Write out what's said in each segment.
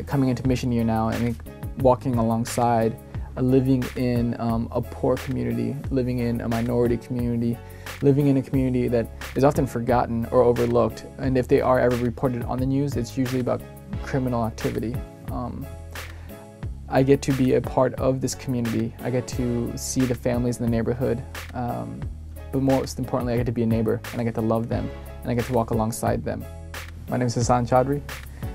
coming into mission year now and walking alongside living in a poor community, living in a minority community, living in a community that is often forgotten or overlooked. And if they are ever reported on the news, it's usually about criminal activity. I get to be a part of this community. I get to see the families in the neighborhood. But most importantly, I get to be a neighbor and I get to love them and I get to walk alongside them. My name is Hassan Chaudhry.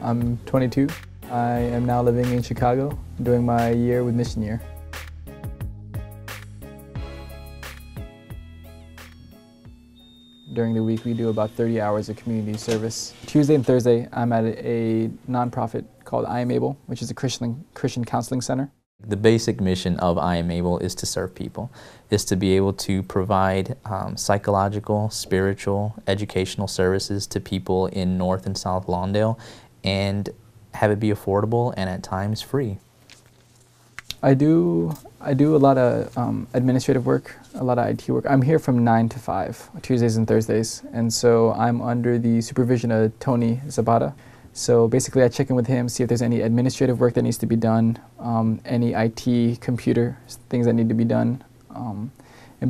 I'm 22. I am now living in Chicago, doing my year with Mission Year. During the week, we do about 30 hours of community service. Tuesday and Thursday, I'm at a nonprofit called I Am Able, which is a Christian counseling center. The basic mission of I Am Able is to serve people, is to be able to provide psychological, spiritual, educational services to people in North and South Lawndale and have it be affordable and at times free. I do a lot of administrative work, a lot of IT work. I'm here from 9 to 5, Tuesdays and Thursdays, and so I'm under the supervision of Tony Zapata. So basically I check in with him, see if there's any administrative work that needs to be done, any IT, computer things that need to be done, and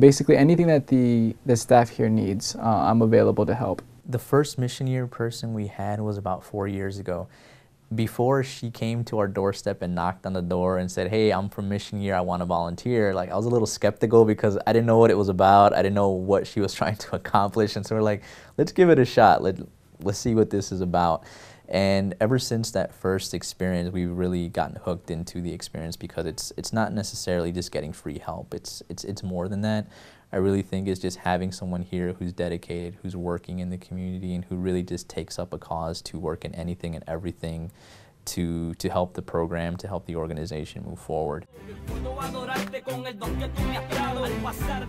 basically anything that the staff here needs, I'm available to help. The first Mission Year person we had was about 4 years ago. Before she came to our doorstep and knocked on the door and said, "Hey, I'm from Mission Year, I want to volunteer," like I was a little skeptical because I didn't know what it was about, I didn't know what she was trying to accomplish, and so we're like, let's give it a shot, let's see what this is about. And ever since that first experience, we've really gotten hooked into the experience because it's not necessarily just getting free help, it's more than that. I really think it's just having someone here who's dedicated, who's working in the community, and who really just takes up a cause to work in anything and everything to help the program, to help the organization move forward.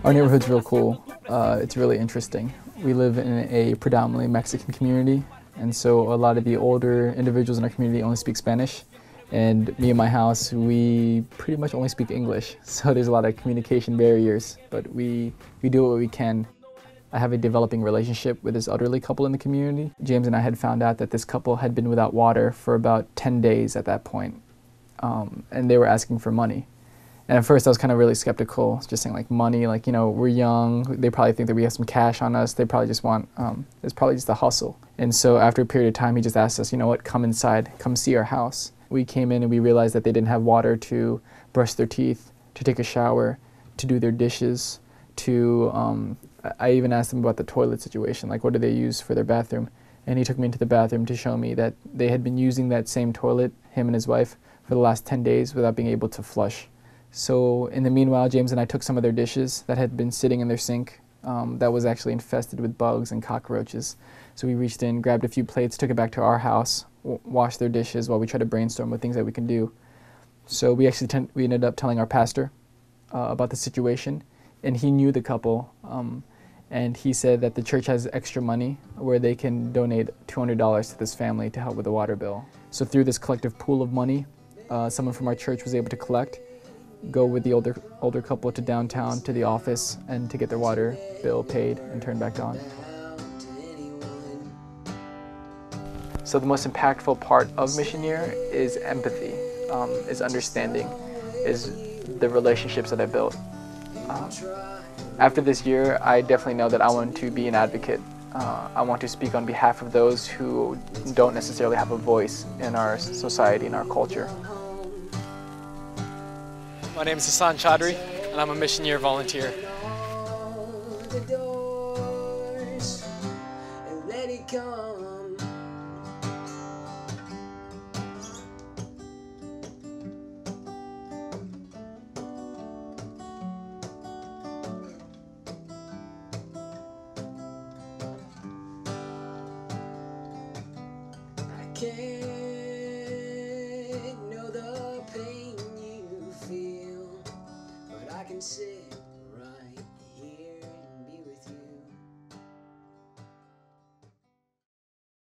Our neighborhood's real cool. It's really interesting. We live in a predominantly Mexican community, and so a lot of the older individuals in our community only speak Spanish. And me and my house, we pretty much only speak English. So there's a lot of communication barriers, but we do what we can. I have a developing relationship with this elderly couple in the community. James and I had found out that this couple had been without water for about 10 days at that point. And they were asking for money. And at first I was kind of really skeptical, just saying like money, like, you know, we're young, they probably think that we have some cash on us, they probably just want, it's probably just a hustle. And so after a period of time, he just asked us, you know what, come inside, come see our house. We came in and we realized that they didn't have water to brush their teeth, to take a shower, to do their dishes, to, I even asked them about the toilet situation, like what do they use for their bathroom? And he took me into the bathroom to show me that they had been using that same toilet, him and his wife, for the last 10 days without being able to flush. So in the meanwhile, James and I took some of their dishes that had been sitting in their sink that was actually infested with bugs and cockroaches. So we reached in, grabbed a few plates, took it back to our house, washed their dishes while we tried to brainstorm what things that we can do. So we actually we ended up telling our pastor about the situation, and he knew the couple, and he said that the church has extra money where they can donate $200 to this family to help with the water bill. So through this collective pool of money, someone from our church was able to collect, go with the older couple to downtown to the office and to get their water bill paid and turned back on. So the most impactful part of Mission Year is empathy, is understanding, is the relationships that I built. After this year, I definitely know that I want to be an advocate. I want to speak on behalf of those who don't necessarily have a voice in our society, in our culture. My name is Hassan Chaudhry, and I'm a Mission Year volunteer. Can't